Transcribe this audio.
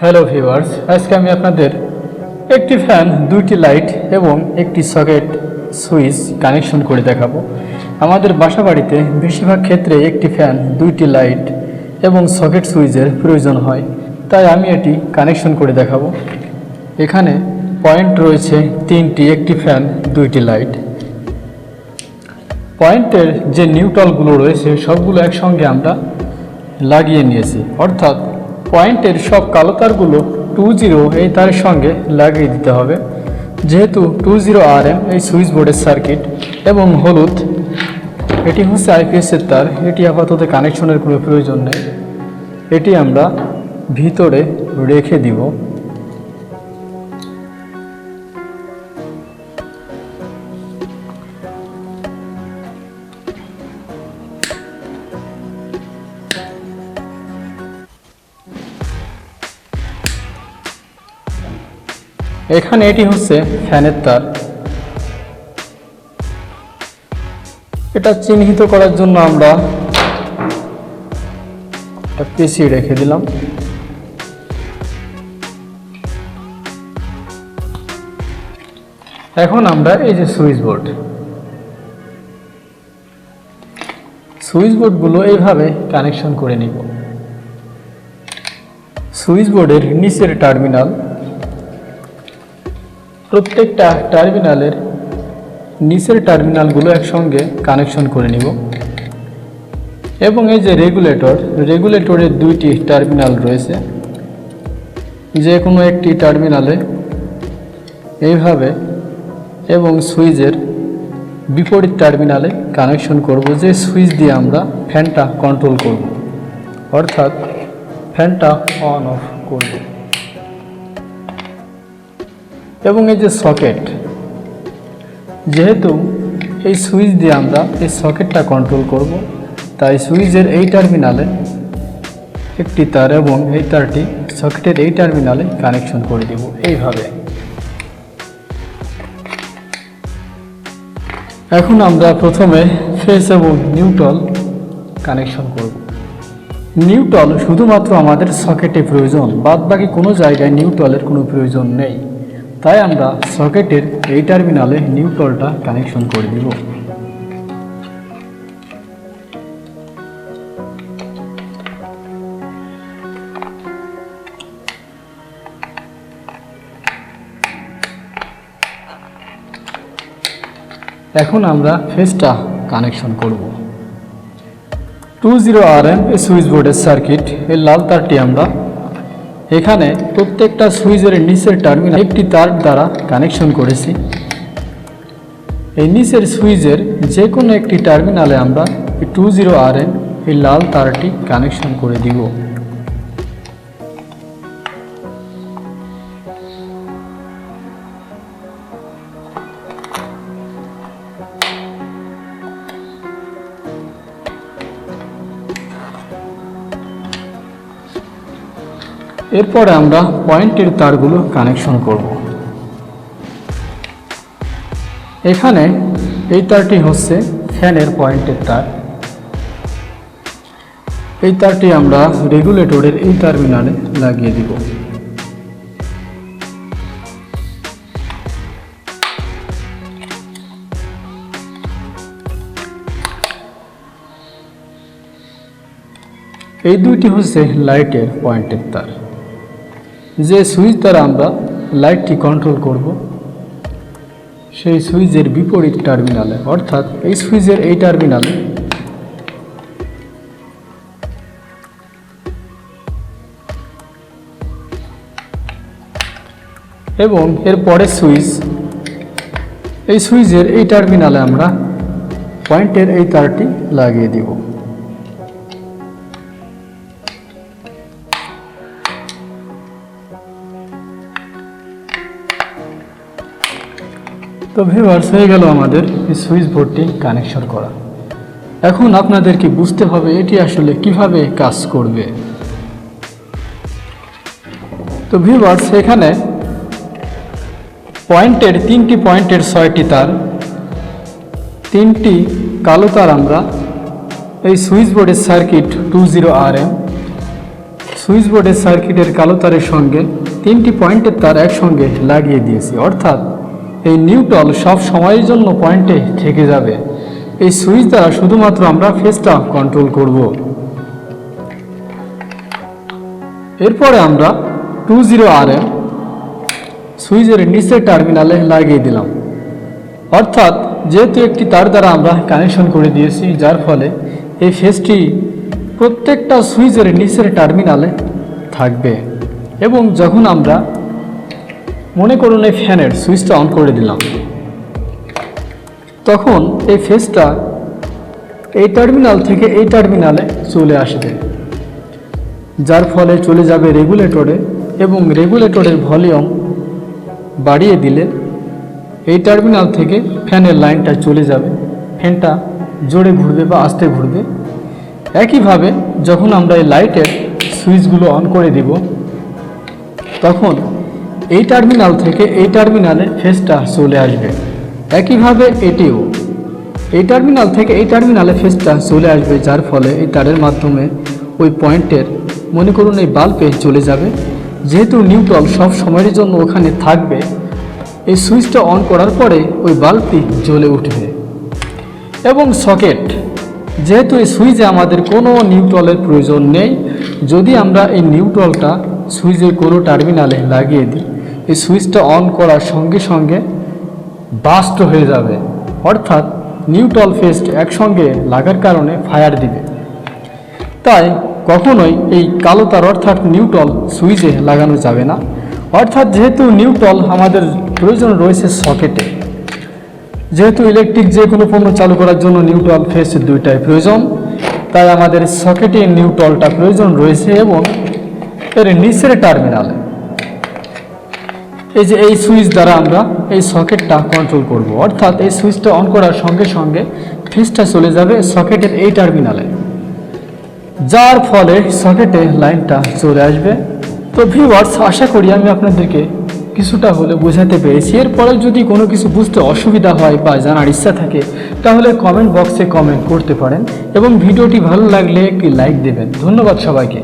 Hello viewers, আজকে আমি আপনাদের একটি ফ্যান, দুইটি লাইট এবং একটি সকেট সুইচ কানেকশন করে দেখাবো। আমাদের বাসাবাড়িতে বেশিরভাগ ক্ষেত্রে একটি ফ্যান, দুইটি লাইট এবং সকেট সুইচের প্রয়োজন হয়, তাই আমি এটি কানেকশন করে দেখাবো। এখানে পয়েন্ট রয়েছে তিনটি, একটি ফ্যান, দুইটি লাইট। পয়েন্টের যে নিউট্রালগুলো রয়েছে সবগুলো একসঙ্গে আমরা লাগিয়ে নিয়েছি, অর্থাৎ পয়েন্টের সব কালো তারগুলো 20 এই তারের সঙ্গে লাগিয়ে দিতে হবে। যেহেতু 20 RM এই সুইচ বোর্ডের সার্কিট এবং হলুদ এটি হচ্ছে আইপিএসের তার, এটি আপাতত কানেকশনের কোনো প্রয়োজন নেই। এটি আমরা ভিতরে রেখে দিব। এখানে এটি হচ্ছে ফ্যানের তার। এটা চিহ্নিত করার জন্য আমরা একটা পিসি রেখে দিলাম। এখন আমরা এই যে সুইচ বোর্ডগুলো এইভাবে কানেকশন করে নিব। সুইচ বোর্ডের নিচের টার্মিনাল, প্রত্যেকটা টার্মিনালের নিচের টার্মিনালগুলো একসঙ্গে কানেকশন করে নিব। এবং এই যে রেগুলেটরের দুইটি টার্মিনাল রয়েছে, যে কোনো একটি টার্মিনালে এইভাবে এবং সুইচের বিপরীত টার্মিনালে কানেকশন করব, যে সুইচ দিয়ে আমরা ফ্যানটা কন্ট্রোল করব, অর্থাৎ ফ্যানটা অন অফ করব। এবং এই যে সকেট, যেহেতু এই সুইচ দিয়ে আমরা এই সকেটটা কন্ট্রোল করব, তাই সুইচের এই টার্মিনালে একটি তার এবং এই তারটি সকেটের এই টার্মিনালে কানেকশন করে দিব এইভাবে। এখন আমরা প্রথমে ফেজ এবং নিউট্রাল কানেকশন করব। নিউট্রাল শুধুমাত্র আমাদের সকেটে প্রয়োজন, বাদবাকি কোনো জায়গায় নিউট্রালের কোনো প্রয়োজন নেই। তাই আমরা সকেটের এই টার্মিনালে নিউট্রালটা কানেকশন করে দিব। এখন আমরা ফেজটা কানেকশন করব। 20 RM এই সুইচ বোর্ডের সার্কিট, এই লাল তারটি আমরা এখানে প্রত্যেকটা সুইচের নিচের টার্মিনাল একটি তার দ্বারা কানেকশন করেছি। এই নিচের সুইচের যে কোনো একটি টার্মিনালে আমরা 20 RM এই লাল তারটি কানেকশন করে দিব। এরপরে আমরা পয়েন্টের তারগুলো কানেকশন করব। এখানে এই তারটি হচ্ছে ফ্যানের পয়েন্টের তার। এই তারটি আমরা রেগুলেটরের এই টার্মিনালে লাগিয়ে দিব। এই দুইটি হচ্ছে লাইটের পয়েন্টের তার, যে সুইচ দ্বারা আমরা লাইটটি কন্ট্রোল করব সেই সুইচের বিপরীত টার্মিনালে, অর্থাৎ এই সুইচের এই টার্মিনালে এবং এর পরের সুইচ, এই সুইচের এই টার্মিনালে আমরা পয়েন্টের এই তারটি লাগিয়ে দিব। তো ভিউয়ার্স, হয়ে গেল আমাদের এই সুইচ বোর্ডটি কানেকশন করা। এখন আপনাদেরকে বুঝতে হবে এটি আসলে কিভাবে কাজ করবে। তো ভিউয়ার্স, এখানে পয়েন্টের তিনটি পয়েন্টের 6টি তার, তিনটি কালো তার আমরা এই সুইচ বোর্ডের সার্কিট 20 RM সুইচ বোর্ডের সার্কিটের কালো তারের সঙ্গে 3টি পয়েন্টের তার একসঙ্গে লাগিয়ে দিয়েছি, অর্থাৎ এই নিউট্রাল সব সময়ের জন্য পয়েন্টে থেকে যাবে। এই সুইচ দ্বারা শুধুমাত্র আমরা ফেজটা কন্ট্রোল করব। এরপরে আমরা 20 RM সুইচের নিচের টার্মিনালে লাগিয়ে দিলাম, অর্থাৎ যেহেতু একটি তার দ্বারা আমরা কানেকশন করে দিয়েছি, যার ফলে এই ফেজটি প্রত্যেকটা সুইচের নিচের টার্মিনালে থাকবে। এবং যখন আমরা মনে করুন এই ফ্যানের সুইচটা অন করে দিলাম, তখন এই ফেজটা এই টার্মিনাল থেকে এই টার্মিনালে চলে আসবে, যার ফলে চলে যাবে রেগুলেটরে, এবং রেগুলেটরের ভলিউম বাড়িয়ে দিলে এই টার্মিনাল থেকে ফ্যানের লাইনটা চলে যাবে, ফ্যানটা জোরে ঘুরবে বা আস্তে ঘুরবে। একইভাবে যখন আমরা এই লাইটের সুইচগুলো অন করে দিব, তখন এই টার্মিনাল থেকে এই টার্মিনালে ফেজটা চলে আসবে। একইভাবে এটিও এই টার্মিনাল থেকে এই টার্মিনালে ফেজটা চলে আসবে, যার ফলে এই তারের মাধ্যমে ওই পয়েন্টের মনে করুন এই বাল্বে চলে যাবে। যেহেতু নিউট্রাল সব সময়ের জন্য ওখানে থাকবে, এই সুইচটা অন করার পরে ওই বাল্বটি জ্বলে উঠবে। এবং সকেট, যেহেতু এই সুইচে আমাদের কোনো নিউট্রালের প্রয়োজন নেই, যদি আমরা এই নিউট্রালটা সুইচের কোনো টার্মিনালে লাগিয়ে দিই, এই সুইচটা অন করার সঙ্গে সঙ্গে বাস্ট হয়ে যাবে, অর্থাৎ নিউট্রাল ফেজ একসঙ্গে লাগার কারণে ফায়ার দিবে। তাই কখনোই এই কালো তার অর্থাৎ নিউট্রাল সুইচে লাগানো যাবে না। অর্থাৎ যেহেতু নিউট্রাল আমাদের প্রয়োজন রয়েছে সকেটে, যেহেতু ইলেকট্রিক যে কোনো পণ্য চালু করার জন্য নিউট্রাল ফেজ দুইটাই প্রয়োজন, তাই আমাদের সকেটে নিউট্রালটা প্রয়োজন রয়েছে। এবং এর নিচের টার্মিনালে এই যে এই সুইচ দ্বারা আমরা এই সকেটটা কন্ট্রোল করব, অর্থাৎ এই সুইচটা অন করার সঙ্গে সঙ্গে ফেজটা চলে যাবে সকেটের এই টার্মিনালে, যার ফলে সকেটে লাইনটা চলে আসবে। তো ভিউয়ার্স, আশা করি আমি আপনাদেরকে কিছুটা হলে বোঝাতে পেরেছি। এরপরে যদি কোনো কিছু বুঝতে অসুবিধা হয় বা জানার ইচ্ছা থাকে, তাহলে কমেন্ট বক্সে কমেন্ট করতে পারেন, এবং ভিডিওটি ভালো লাগলে একটি লাইক দেবেন। ধন্যবাদ সবাইকে।